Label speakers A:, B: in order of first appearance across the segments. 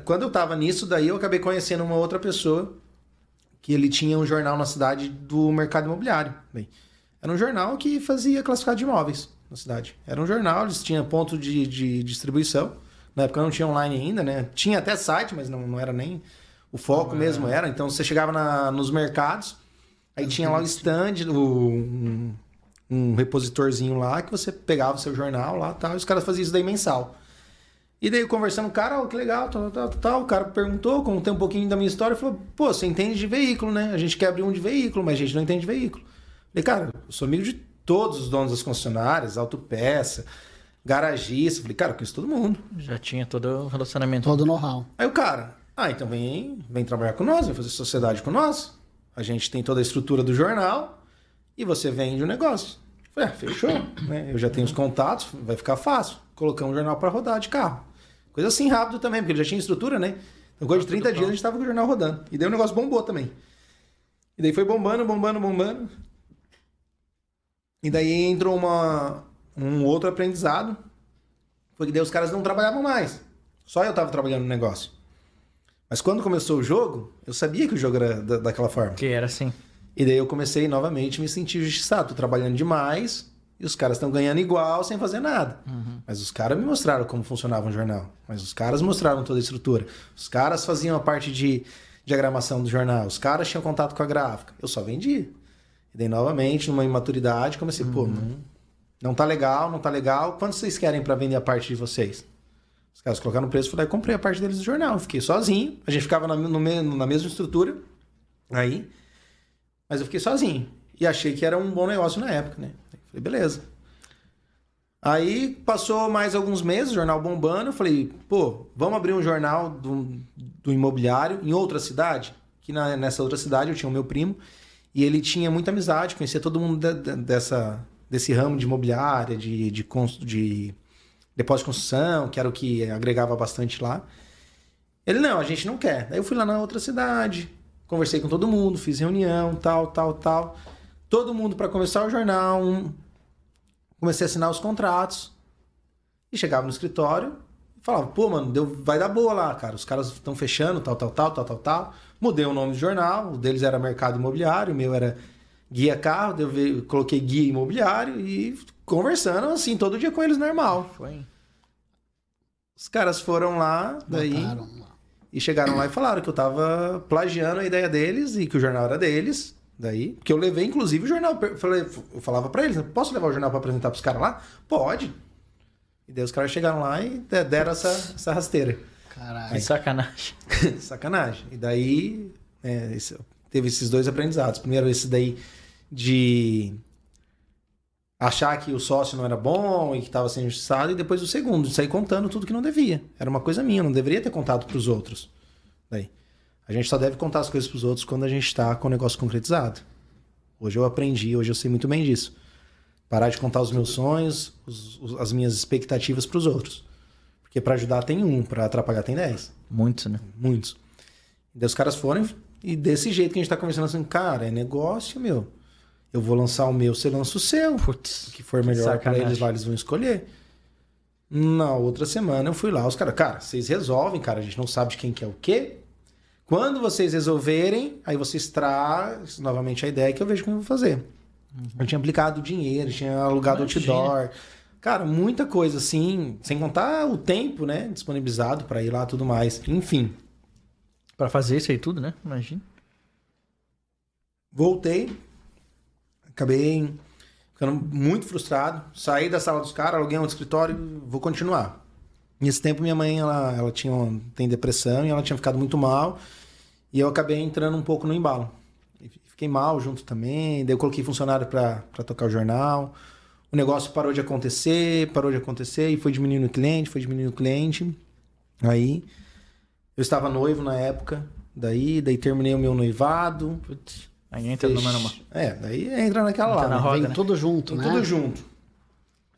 A: quando eu tava nisso, daí eu acabei conhecendo uma outra pessoa que ele tinha um jornal na cidade do mercado imobiliário. Bem, era um jornal que fazia classificado de imóveis na cidade. Era um jornal, eles tinham ponto de distribuição. Na época não tinha online ainda, né? Tinha até site, mas não era nem... O foco mesmo era. Então você chegava nos mercados, aí tinha lá o stand, um repositorzinho lá, que você pegava o seu jornal lá e tal, e os caras faziam isso daí mensal. E daí conversando com o cara, que legal, tal. O cara perguntou, contei um pouquinho da minha história, falou, pô, você entende de veículo, né? A gente quer abrir um de veículo, mas a gente não entende de veículo. Falei, cara, eu sou amigo de todos os donos das concessionárias, autopeça, garagista. Falei, cara, eu conheço todo mundo.
B: Já tinha todo o relacionamento.
C: Todo o know-how.
A: Aí o cara, então vem trabalhar com nós, vem fazer sociedade com nós. A gente tem toda a estrutura do jornal e você vende o negócio. Falei, fechou, né? Eu já tenho os contatos, vai ficar fácil. Colocar um jornal para rodar de carro. Coisa assim rápido também, porque ele já tinha estrutura, né? Então, coisa de 30 dias a gente tava com o jornal rodando. E daí o negócio bombou também. E daí foi bombando. E daí entrou um outro aprendizado. Foi que daí os caras não trabalhavam mais. Só eu tava trabalhando no negócio. Mas quando começou o jogo, eu sabia que o jogo era daquela forma.
B: Que era assim.
A: E daí eu comecei novamente a me sentir justiçado. Tô trabalhando demais e os caras estão ganhando igual sem fazer nada. Mas os caras me mostraram como funcionava um jornal. Mas os caras mostraram toda a estrutura. Os caras faziam a parte de diagramação do jornal. Os caras tinham contato com a gráfica. Eu só vendia. E daí novamente, numa imaturidade, comecei, não tá legal. Quanto vocês querem para vender a parte de vocês? Os caras colocaram o preço, eu falei, comprei a parte deles do jornal. Fiquei sozinho. A gente ficava na mesma estrutura. Aí... Mas eu fiquei sozinho. E achei que era um bom negócio na época, né? Falei, beleza. Aí passou mais alguns meses, o jornal bombando. Eu falei, pô, vamos abrir um jornal do imobiliário em outra cidade? Que nessa outra cidade eu tinha o meu primo. E ele tinha muita amizade, conhecia todo mundo desse ramo de imobiliária, de depósito de construção, que era o que agregava bastante lá. Ele, não, a gente não quer. Daí eu fui lá na outra cidade... Conversei com todo mundo, fiz reunião, tal. Todo mundo para começar o jornal. Comecei a assinar os contratos. E chegava no escritório e falava, pô, mano, vai dar boa lá, cara. Os caras estão fechando, tal. Mudei o nome do jornal. O deles era Mercado Imobiliário, o meu era Guia Carro. Eu coloquei Guia Imobiliário e conversando assim, todo dia com eles normal.
B: Foi.
A: Os caras foram lá, daí... E chegaram lá e falaram que eu tava plagiando a ideia deles e que o jornal era deles. Daí, porque eu levei, inclusive, o jornal. Eu falava pra eles, posso levar o jornal pra apresentar pros caras lá? Pode. E daí os caras chegaram lá e deram essa rasteira.
C: Caralho.
B: Sacanagem.
A: Sacanagem. E daí, teve esses dois aprendizados. Primeiro, esse daí de achar que o sócio não era bom e que estava sendo injustiçado, e depois o segundo, de sair contando tudo que não devia. Era uma coisa minha, eu não deveria ter contado para os outros. Daí, a gente só deve contar as coisas para os outros quando a gente está com o negócio concretizado. Hoje eu aprendi, hoje eu sei muito bem disso. Parar de contar os meus sonhos, as minhas expectativas para os outros. Porque para ajudar tem um, para atrapalhar tem 10.
B: Muitos, né?
A: Muitos. E daí os caras foram, e desse jeito que a gente está conversando assim, cara, é negócio, meu. Eu vou lançar o meu, você lança o seu.
B: Putz,
A: o que for melhor para eles lá, eles vão escolher. Na outra semana eu fui lá, os caras, cara, vocês resolvem, cara, a gente não sabe de quem que é o quê. Quando vocês resolverem, aí vocês trazem novamente a ideia que eu vejo como eu vou fazer. Eu tinha aplicado dinheiro, tinha alugado outdoor. Cara, muita coisa assim, sem contar o tempo, né, disponibilizado para ir lá e tudo mais. Enfim.
B: Para fazer isso aí tudo, né? Imagina.
A: Voltei. Acabei ficando muito frustrado. Saí da sala dos caras, aluguei um escritório e vou continuar. Nesse tempo, minha mãe ela tem depressão e ela tinha ficado muito mal. E eu acabei entrando um pouco no embalo. Fiquei mal junto também. Daí eu coloquei funcionário para tocar o jornal. O negócio parou de acontecer e foi diminuindo o cliente. Aí eu estava noivo na época. Daí terminei o meu noivado.
B: Putz. Aí entra numa...
A: daí entra naquela lá.
B: Na roda,
C: vem
B: né?
C: tudo junto, né?
A: Tudo junto.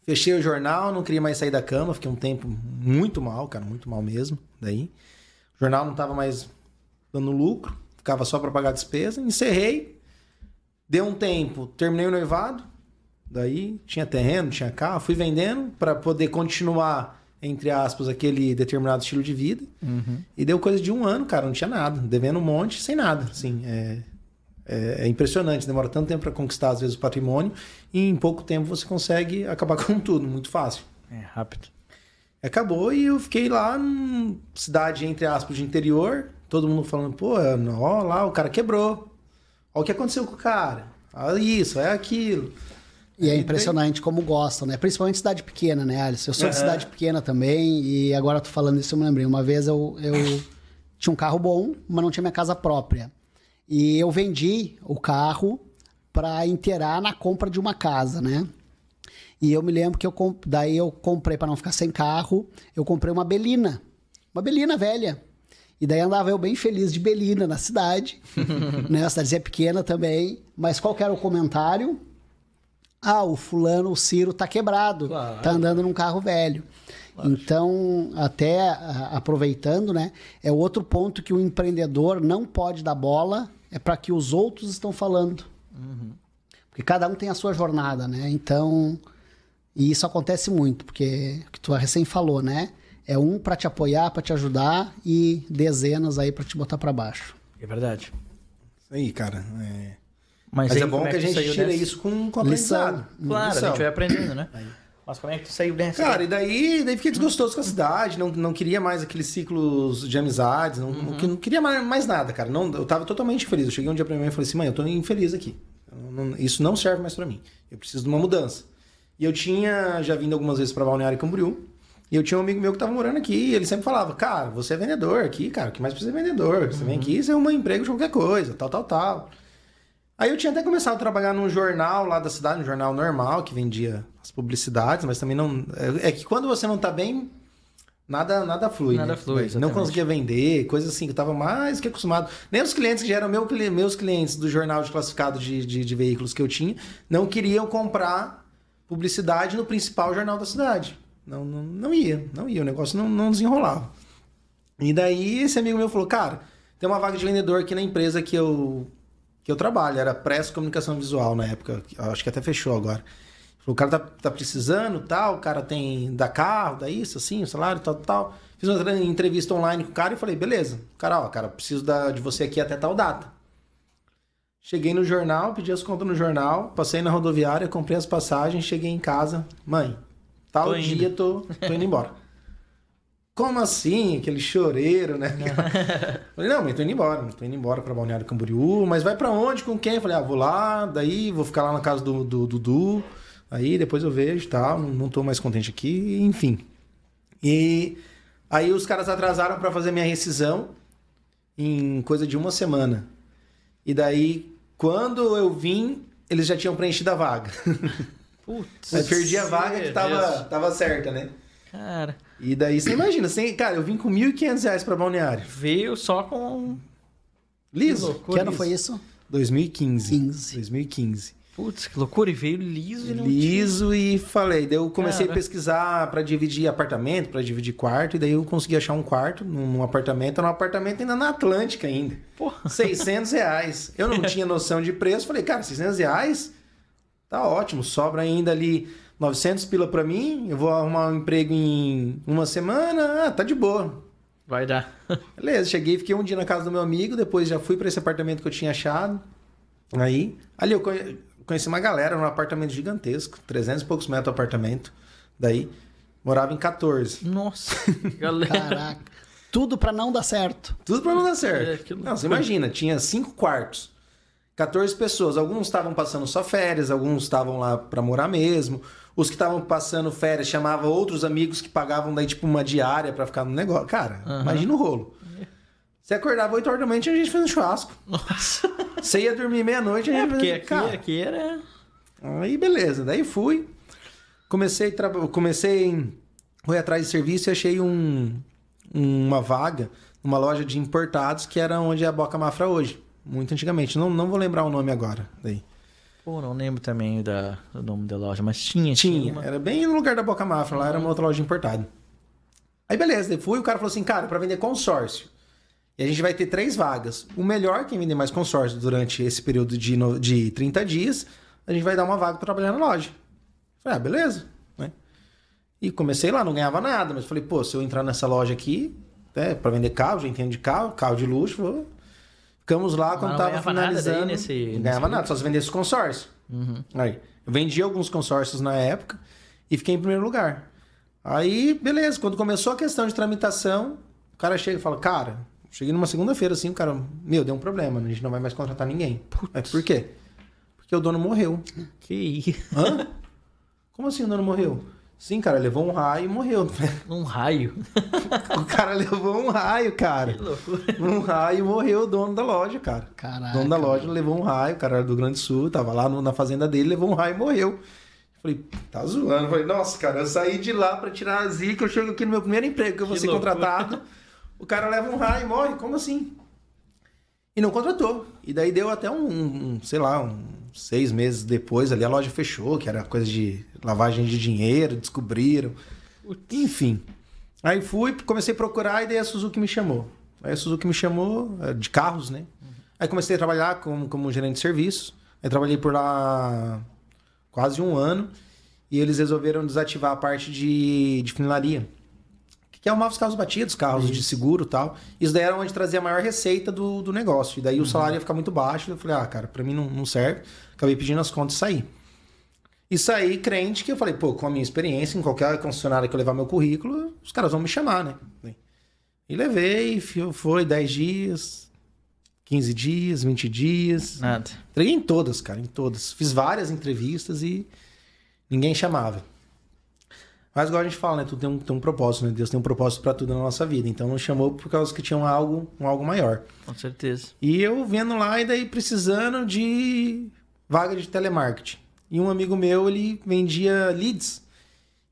A: Fechei o jornal, não queria mais sair da cama. Fiquei um tempo muito mal, cara. Muito mal mesmo. Daí, o jornal não tava mais dando lucro. Ficava só para pagar a despesa. Encerrei. Deu um tempo. Terminei o noivado. Daí, tinha terreno, tinha carro. Fui vendendo para poder continuar entre aspas, aquele determinado estilo de vida. E deu coisa de 1 ano, cara, não tinha nada. Devendo um monte, sem nada. Assim, é impressionante, demora tanto tempo para conquistar, às vezes, o patrimônio. E em pouco tempo você consegue acabar com tudo, muito fácil.
B: É rápido.
A: Acabou e eu fiquei lá numa cidade, entre aspas, de interior. Todo mundo falando, pô, ó lá, o cara quebrou. Olha o que aconteceu com o cara. Olha isso, é aquilo.
C: E é impressionante como gostam, né? Principalmente cidade pequena, né, Alisson? Eu sou de cidade pequena também e agora tô falando isso, eu me lembrei. Uma vez eu tinha um carro bom, mas não tinha minha casa própria. E eu vendi o carro para inteirar na compra de uma casa, né? E eu me lembro que daí eu comprei, para não ficar sem carro, eu comprei uma Belina velha. E daí andava eu bem feliz de Belina na cidade, né? A cidadezinha pequena também. Mas qual que era o comentário? Ah, o fulano, o Ciro, tá quebrado, claro. Tá andando num carro velho. Claro. Então, até aproveitando, né? É outro ponto que o empreendedor não pode dar bola, é para que os outros estão falando. Porque cada um tem a sua jornada, né? Então, e isso acontece muito, porque o que tu recém falou, né? É um para te apoiar, para te ajudar e dezenas aí para te botar para baixo.
B: É verdade.
A: Isso aí, cara.
B: Mas
A: é bom que a gente tire isso com aprendizado.
B: Claro, a gente vai aprendendo, né? Mas como é que tu saiu dessa?
A: Cara, e daí fiquei desgostoso com a cidade, não queria mais aqueles ciclos de amizades, não queria mais nada, cara. Eu tava totalmente infeliz. Eu cheguei um dia pra minha mãe e falei assim, mãe, eu tô infeliz aqui. Isso não serve mais pra mim. Eu preciso de uma mudança. E eu tinha já vindo algumas vezes pra Balneário Camboriú, e eu tinha um amigo meu que tava morando aqui, e ele sempre falava, cara, você é vendedor aqui, cara, o que mais precisa é vendedor. Você vem aqui, você arruma emprego de qualquer coisa, tal. Aí eu tinha até começado a trabalhar num jornal lá da cidade, um jornal normal, que vendia as publicidades, mas também não... É que quando você não tá bem, nada flui.
B: Nada flui, exatamente.
A: Não conseguia vender, coisa assim, que eu tava mais que acostumado. Nem os clientes que já eram meus clientes do jornal de classificado de veículos que eu tinha, não queriam comprar publicidade no principal jornal da cidade. Não ia, o negócio não desenrolava. E daí esse amigo meu falou, cara, tem uma vaga de vendedor aqui na empresa que eu trabalho, era Press Comunicação Visual na época, acho que até fechou agora. O cara tá precisando, tal, o cara dá carro, dá isso, assim, o salário, tal. Fiz uma entrevista online com o cara e falei, beleza. Cara, preciso de você aqui até tal data. Cheguei no jornal, pedi as contas no jornal, passei na rodoviária, comprei as passagens, cheguei em casa, mãe, tal dia tô indo embora. Como assim? Aquele choreiro, né? Falei, não, mas tô indo embora pra Balneário Camboriú, mas vai pra onde, com quem? Falei, vou lá, daí vou ficar lá na casa do Dudu, aí depois eu vejo e tal, não tô mais contente aqui, enfim. E aí os caras atrasaram pra fazer minha rescisão em coisa de 1 semana. E daí, quando eu vim, eles já tinham preenchido a vaga. Putz, aí perdi a vaga que tava certa, né?
B: Cara...
A: E daí, você imagina, cara, eu vim com R$1.500 pra Balneário.
B: Veio só com...
A: Liso.
C: Que ano foi isso?
A: 2015.
B: Putz, que loucura. E veio liso e não
A: liso tinha... e falei. Daí eu comecei a pesquisar pra dividir apartamento, pra dividir quarto. E daí eu consegui achar um quarto num apartamento ainda na Atlântica ainda. Porra. R$600. Eu não tinha noção de preço. Falei, cara, R$600? Tá ótimo. Sobra ainda ali... 900 pila pra mim, eu vou arrumar um emprego em 1 semana, tá de boa.
B: Vai dar.
A: Beleza, cheguei, fiquei um dia na casa do meu amigo, depois já fui pra esse apartamento que eu tinha achado. Aí, ali eu conheci uma galera num apartamento gigantesco, 300 e poucos metros o apartamento. Daí, morava em 14.
B: Nossa, galera.
C: Caraca. Tudo pra não dar certo.
A: Tudo pra não dar certo. Não, você imagina, tinha 5 quartos. 14 pessoas, alguns estavam passando só férias, alguns estavam lá pra morar mesmo. Os que estavam passando férias chamavam outros amigos que pagavam daí tipo uma diária pra ficar no negócio. Cara, imagina o rolo. Você acordava 8 horas da manhã e a gente fez um churrasco.
B: Nossa.
A: Você ia dormir meia-noite e a gente fez...
B: Porque aqui era...
A: Aí beleza, daí fui. Comecei fui atrás de serviço e achei uma vaga numa loja de importados que era onde é a Boca Mafra hoje. Muito antigamente. Não vou lembrar o nome agora. Daí.
B: Pô, não lembro também do nome da loja, mas tinha.
A: Era bem no lugar da Boca Mafra. Lá era uma outra loja de importado. Aí beleza, daí fui. O cara falou assim, cara, pra vender consórcio. E a gente vai ter 3 vagas. O melhor, quem vender mais consórcio durante esse período de 30 dias, a gente vai dar uma vaga pra trabalhar na loja. Falei, beleza. Né? E comecei lá, não ganhava nada, mas falei, pô, se eu entrar nessa loja aqui, para vender carro, já entendo de carro de luxo, vou... Ficamos lá quando tava finalizando. Não ganhava nada, só se vendesse consórcio. Aí, eu vendi alguns consórcios na época e fiquei em primeiro lugar. Aí, beleza, quando começou a questão de tramitação, o cara chega e fala, cara, cheguei numa segunda-feira assim, o cara, deu um problema, a gente não vai mais contratar ninguém. Mas por quê? Porque o dono morreu.
B: Que
A: Hã? Como assim o dono morreu? Sim, cara, levou um raio e morreu.
B: Um raio?
A: O cara levou um raio, cara.
B: Que loucura.
A: Um raio e morreu o dono da loja, cara.
C: Caraca.
A: O dono da loja levou um raio, o cara era do Grande Sul, tava lá na fazenda dele, levou um raio e morreu. Falei, tá zoando. Falei, nossa, cara, eu saí de lá pra tirar a zica, eu chego aqui no meu primeiro emprego, que eu vou ser contratado, o cara leva um raio e morre, como assim? E não contratou. E daí deu até sei lá, uns 6 meses depois ali, a loja fechou, que era coisa de lavagem de dinheiro, descobriram. Enfim. Aí comecei a procurar e daí a Suzuki me chamou. Aí a Suzuki me chamou, de carros, né? Aí comecei a trabalhar como gerente de serviços. Aí trabalhei por lá quase 1 ano. E eles resolveram desativar a parte de funilaria. Que arrumava os carros batidos, carros de seguro e tal. Isso daí era onde trazia a maior receita do negócio. E daí o salário ia ficar muito baixo. Eu falei, cara, pra mim não serve. Acabei pedindo as contas e saí. E saí crente que eu falei, pô, com a minha experiência, em qualquer concessionária que eu levar meu currículo, os caras vão me chamar, né? E levei, foi 10 dias, 15 dias, 20 dias.
B: Nada.
A: Entreguei em todas, cara, em todas. Fiz várias entrevistas e ninguém chamava. Mas igual a gente fala, né? Tudo tem um propósito, né? Deus tem um propósito pra tudo na nossa vida. Então não chamou por causa que tinha um algo maior.
B: Com certeza.
A: E eu vendo lá e daí precisando de vaga de telemarketing. E um amigo meu, ele vendia leads.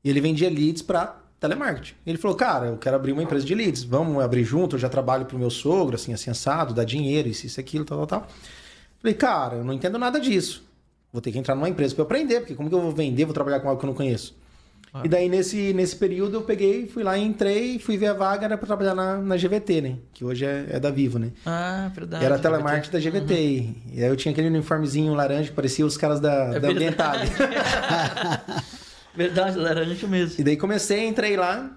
A: E ele vendia leads pra telemarketing. Ele falou, cara, eu quero abrir uma empresa de leads. Vamos abrir junto, eu já trabalho pro meu sogro, assim assado, dá dinheiro, isso, aquilo, tal. Falei, cara, eu não entendo nada disso. Vou ter que entrar numa empresa pra eu aprender, porque como que eu vou vender, vou trabalhar com algo que eu não conheço? E daí, nesse período, eu peguei, fui lá, entrei, fui ver a vaga, era pra trabalhar na GVT, né? Que hoje é da Vivo, né?
B: Ah, verdade.
A: Era telemarketing da GVT. E aí eu tinha aquele uniformezinho laranja que parecia os caras da Ambiental.
B: Verdade, laranja mesmo.
A: E daí entrei lá,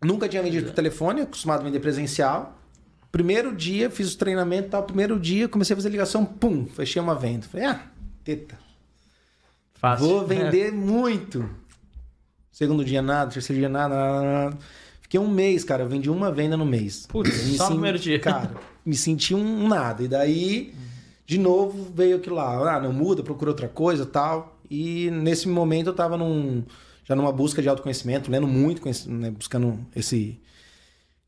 A: nunca tinha vendido por telefone, acostumado a vender presencial. Primeiro dia, fiz o treinamento e tal. Primeiro dia, comecei a fazer ligação, pum, fechei uma venda. Falei, teta.
B: Fácil.
A: Vou vender muito. Segundo dia nada, terceiro dia nada. Fiquei 1 mês, cara. Eu vendi uma venda no mês.
B: Putz, só no primeiro dia.
A: Cara, me senti um nada. E daí, de novo, veio aquilo lá. Não muda, procura outra coisa e tal. E nesse momento eu tava já numa busca de autoconhecimento, lendo muito, né, buscando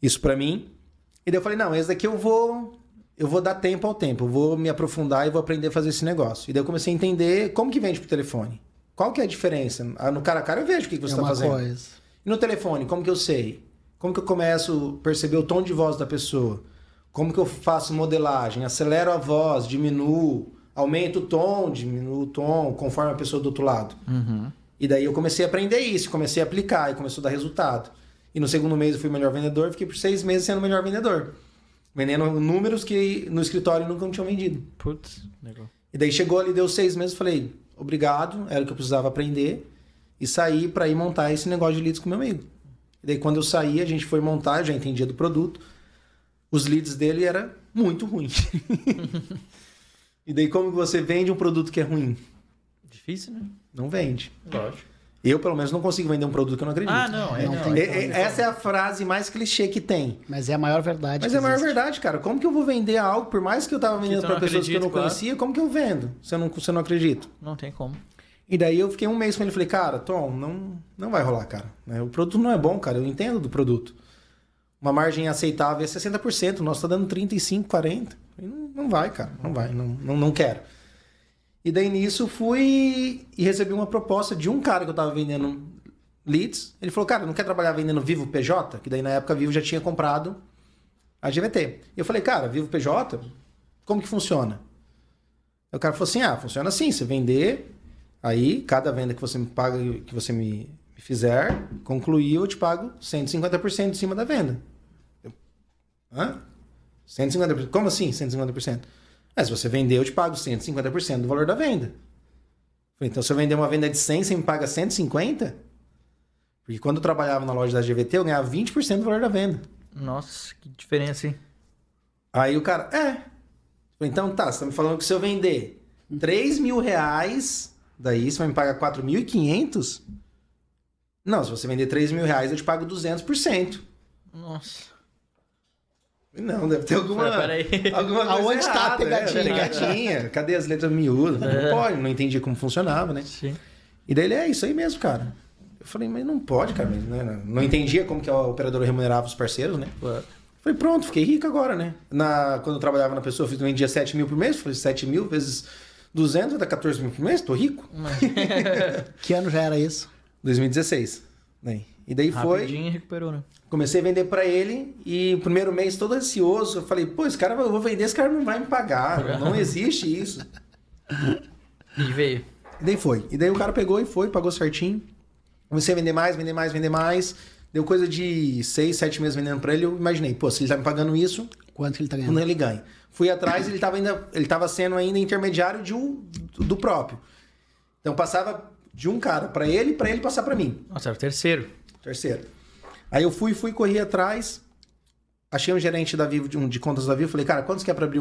A: isso pra mim. E daí eu falei, não, esse daqui eu vou dar tempo ao tempo. Eu vou me aprofundar e vou aprender a fazer esse negócio. E daí eu comecei a entender como que vende pro telefone. Qual que é a diferença? No cara a cara eu vejo o que você está fazendo.
C: Coisa.
A: E no telefone, como que eu sei? Como que eu começo a perceber o tom de voz da pessoa? Como que eu faço modelagem? Acelero a voz, diminuo, aumento o tom, diminuo o tom, conforme a pessoa do outro lado. E daí eu comecei a aprender isso, comecei a aplicar e começou a dar resultado. E no segundo mês eu fui o melhor vendedor, fiquei por 6 meses sendo o melhor vendedor. Vendendo números que no escritório nunca tinham vendido.
B: Putz, legal.
A: E daí chegou ali, deu 6 meses, falei... Obrigado, era o que eu precisava aprender. E saí para ir montar esse negócio de leads com meu amigo. E daí quando eu saí, a gente foi montar, eu já entendia do produto. Os leads dele era muito ruim. E daí como que você vende um produto que é ruim?
B: Difícil, né?
A: Não vende.
B: Lógico.
A: Eu, pelo menos, não consigo vender um produto que eu não acredito.
B: Não.
A: Essa é a frase mais clichê que tem.
C: Mas é a maior verdade.
A: Mas é a maior verdade, cara. Como que eu vou vender algo, por mais que eu tava vendendo para pessoas que eu não conhecia, como que eu vendo se eu não acredito?
B: Não tem como.
A: E daí eu fiquei 1 mês com ele e falei, cara, Tom, não vai rolar, cara. O produto não é bom, cara. Eu entendo do produto. Uma margem aceitável é 60%. Nós tá dando 35%, 40%. Não vai, cara. Não vai. Não quero. E daí nisso fui e recebi uma proposta de um cara que eu tava vendendo leads. Ele falou, cara, não quer trabalhar vendendo Vivo PJ? Que daí na época a Vivo já tinha comprado a GVT. E eu falei, cara, Vivo PJ, como que funciona? Aí o cara falou assim, funciona assim, você vender, aí cada venda que você me paga, que você me fizer, concluir, eu te pago 150% em cima da venda. Hã? 150%? Como assim 150%? Se você vender, eu te pago 150% do valor da venda. Então, se eu vender uma venda de 100, você me paga 150? Porque quando eu trabalhava na loja da GVT, eu ganhava 20% do valor da venda.
B: Nossa, que diferença, hein?
A: Aí o cara, então tá, você tá me falando que se eu vender 3 mil reais, daí você vai me pagar 4.500? Não, se você vender 3 mil reais, eu te pago 200%.
B: Nossa.
A: Não, deve ter alguma coisa
C: Aonde
A: errada,
C: tá a pegadinha?
A: Pegadinha. Cadê as letras miúdas? Não pode, não entendia como funcionava, né?
B: Sim.
A: E daí ele, é isso aí mesmo, cara. Eu falei, mas não pode, cara. Né? Não entendia como que a operadora remunerava os parceiros, né?
B: Claro.
A: Falei, pronto, fiquei rico agora, né? Quando eu trabalhava na pessoa, eu vendia 7 mil por mês. Falei, 7 mil vezes 200 vai dar 14 mil por mês, tô rico.
C: Que ano já era isso?
A: 2016. Né? E daí foi...
B: Rapidinho recuperou, né?
A: Comecei a vender pra ele e o primeiro mês todo ansioso. Eu falei, pô, esse cara, eu vou vender, esse cara não vai me pagar. Não existe isso.
B: E veio.
A: E daí foi. E daí o cara pegou e foi, pagou certinho. Comecei a vender mais, vender mais, vender mais. Deu coisa de 6, 7 meses vendendo pra ele. Eu imaginei, pô, se ele tá me pagando isso,
C: Quanto ele tá ganhando?
A: quando ele ganha. Fui atrás, ele tava sendo ainda intermediário do próprio. Então passava de um cara pra ele passar pra mim.
B: Nossa, era o terceiro.
A: Terceiro. Aí eu fui, corri atrás, achei um gerente da Vivo, de contas da Vivo, falei, cara, quanto você quer pra abrir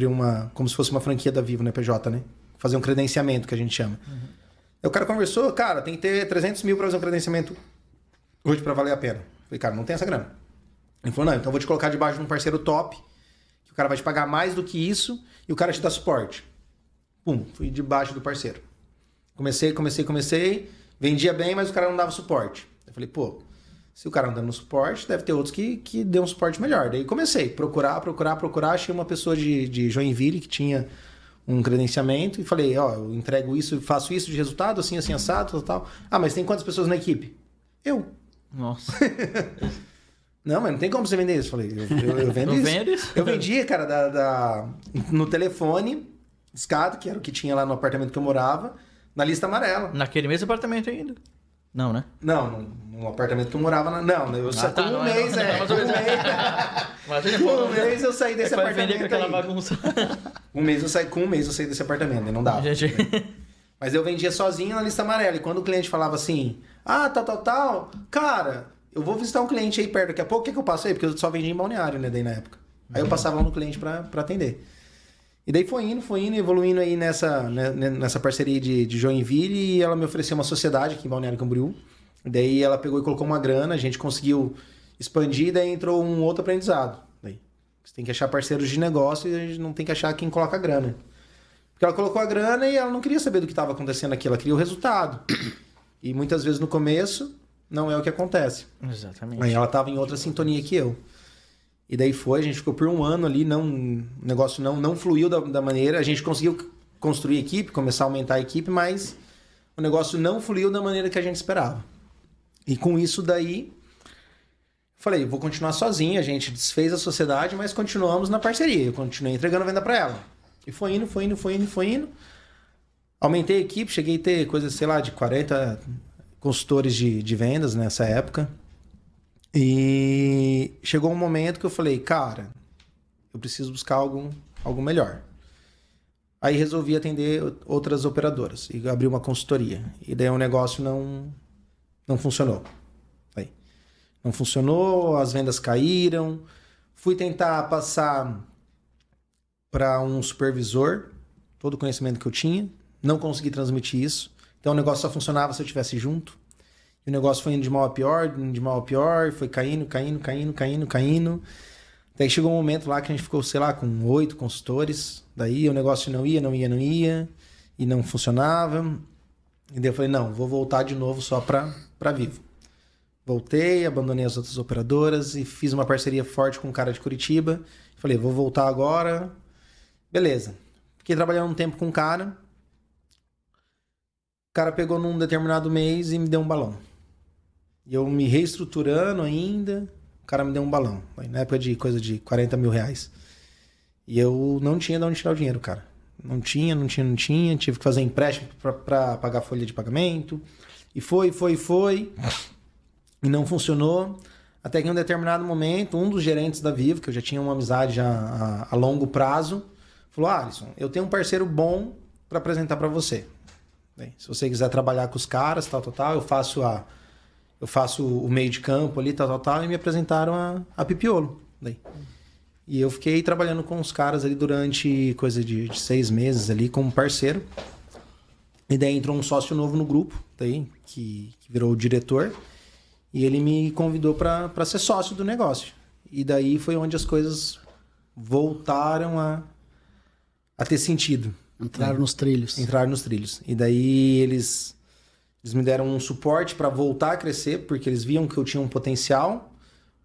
A: uma, como se fosse uma franquia da Vivo, né, PJ, né? Fazer um credenciamento, que a gente chama. Aí o cara conversou, cara, tem que ter 300 mil pra fazer um credenciamento hoje pra valer a pena. Falei, cara, não tem essa grana. Ele falou, não, então eu vou te colocar debaixo de um parceiro top, que o cara vai te pagar mais do que isso, e o cara te dá suporte. Pum, fui debaixo do parceiro. Comecei, vendia bem, mas o cara não dava suporte. Eu falei, pô, se o cara não dando suporte, deve ter outros que dê um suporte melhor. Daí comecei a procurar. Achei uma pessoa de Joinville que tinha um credenciamento e falei, ó, eu entrego isso, faço isso de resultado, assim, assado, tal. Ah, mas tem quantas pessoas na equipe? Eu.
B: Nossa.
A: Não, mas não tem como você vender isso. Falei, eu vendo isso.
B: Vendo isso?
A: Eu vendia, cara, no telefone, escada, que era o que tinha lá no apartamento que eu morava, na lista amarela.
B: Naquele mesmo apartamento ainda. Não, né?
A: Não, no apartamento que eu morava. Não, eu saí com um mês, um mês eu saí desse apartamento.
B: Vender com aquela bagunça.
A: Com um mês eu saí desse apartamento, não dava.
B: Gente...
A: Mas eu vendia sozinho na lista amarela. E quando o cliente falava assim, tal, cara, eu vou visitar um cliente aí perto daqui a pouco, o que eu passo aí? Porque eu só vendia em Balneário, né, daí na época. Aí eu passava lá no cliente pra atender. E daí foi indo, evoluindo aí nessa parceria de Joinville, e ela me ofereceu uma sociedade aqui em Balneário Camboriú. Daí ela pegou e colocou uma grana, a gente conseguiu expandir, daí entrou um outro aprendizado. Daí você tem que achar parceiros de negócio e a gente não tem que achar quem coloca a grana. Porque ela colocou a grana e ela não queria saber do que estava acontecendo aqui, ela queria o resultado. E muitas vezes no começo não é o que acontece.
B: Exatamente.
A: Aí ela estava em outra sintonia que eu. E daí a gente ficou por um ano ali, o negócio não fluiu da maneira, a gente conseguiu construir equipe, começar a aumentar a equipe, mas o negócio não fluiu da maneira que a gente esperava. E com isso daí, falei, vou continuar sozinho, a gente desfez a sociedade, mas continuamos na parceria, eu continuei entregando a venda para ela. E foi indo. Aumentei a equipe, cheguei a ter coisa, sei lá, de 40 consultores de vendas nessa época. E chegou um momento que eu falei, cara, eu preciso buscar algo melhor. Aí resolvi atender outras operadoras e abri uma consultoria. E daí o negócio não funcionou. Aí, não funcionou, as vendas caíram. Fui tentar passar para um supervisor todo o conhecimento que eu tinha. Não consegui transmitir isso. Então o negócio só funcionava se eu estivesse junto. E o negócio foi indo de mal a pior, foi caindo. Daí chegou um momento lá que a gente ficou, sei lá, com 8 consultores. Daí o negócio não ia, e não funcionava. E daí eu falei, não, vou voltar de novo só pra Vivo. Voltei, abandonei as outras operadoras e fiz uma parceria forte com um cara de Curitiba. Falei, vou voltar agora. Beleza. Fiquei trabalhando um tempo com um cara. O cara pegou num determinado mês e me deu um balão. E eu me reestruturando ainda, o cara me deu um balão. Na época de coisa de 40 mil reais. E eu não tinha de onde tirar o dinheiro, cara. Não tinha. Tive que fazer empréstimo pra pagar a folha de pagamento. E foi. E não funcionou. Até que em um determinado momento, um dos gerentes da Vivo, que eu já tinha uma amizade já a longo prazo, falou, Alisson, eu tenho um parceiro bom para apresentar para você. Bem, se você quiser trabalhar com os caras, tal, eu faço eu faço o meio de campo ali, tal, e me apresentaram a Pipiolo. Daí. E eu fiquei trabalhando com os caras ali durante coisa de 6 meses ali como parceiro. E daí entrou um sócio novo no grupo, daí, que virou o diretor. E ele me convidou para ser sócio do negócio. E daí foi onde as coisas voltaram a ter sentido.
C: Entraram nos trilhos.
A: Entraram nos trilhos. E daí eles me deram um suporte para voltar a crescer, porque eles viam que eu tinha um potencial,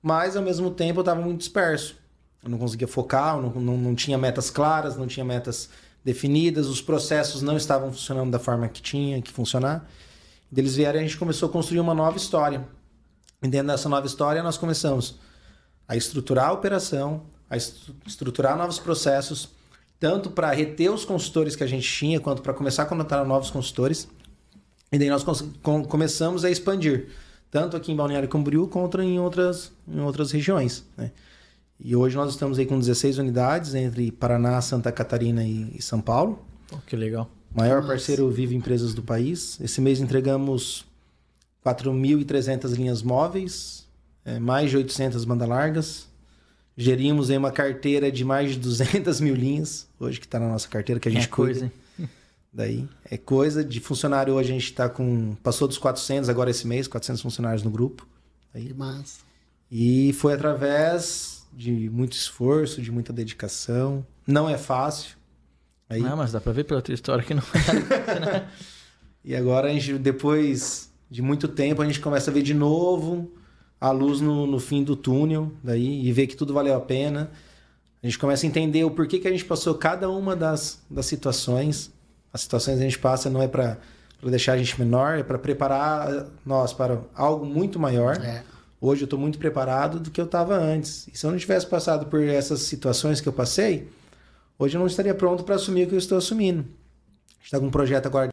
A: mas ao mesmo tempo eu estava muito disperso. Eu não conseguia focar, eu não tinha metas claras, não tinha metas definidas, os processos não estavam funcionando da forma que tinha que funcionar. E eles vieram e a gente começou a construir uma nova história. E dentro dessa nova história nós começamos a estruturar a operação, a estruturar novos processos, tanto para reter os consultores que a gente tinha, quanto para começar a contratar novos consultores. E daí nós começamos a expandir, tanto aqui em Balneário Camboriú, quanto em outras regiões, né? E hoje nós estamos aí com 16 unidades entre Paraná, Santa Catarina e São Paulo.
B: Pô, que legal.
A: Maior parceiro Vive Empresas do país. Esse mês entregamos 4.300 linhas móveis, mais de 800 bandas largas. Gerimos aí uma carteira de mais de 200 mil linhas, hoje que está na nossa carteira, que a gente cuida.
B: Coisa, hein?
A: Daí, é coisa. De funcionário hoje a gente está com... Passou dos 400 agora esse mês, 400 funcionários no grupo. Aí.
C: Que massa.
A: E foi através de muito esforço, de muita dedicação. Não é fácil. Aí...
B: Não, mas dá pra ver pela tua história que não é, né?
A: E agora, a gente, depois de muito tempo, a gente começa a ver de novo a luz no fim do túnel, daí, e ver que tudo valeu a pena. A gente começa a entender o porquê que a gente passou cada uma das situações. As situações que a gente passa não é para deixar a gente menor, é para preparar nós para algo muito maior. Hoje eu estou muito preparado do que eu estava antes. E se eu não tivesse passado por essas situações que eu passei, hoje eu não estaria pronto para assumir o que eu estou assumindo. A gente está com um projeto agora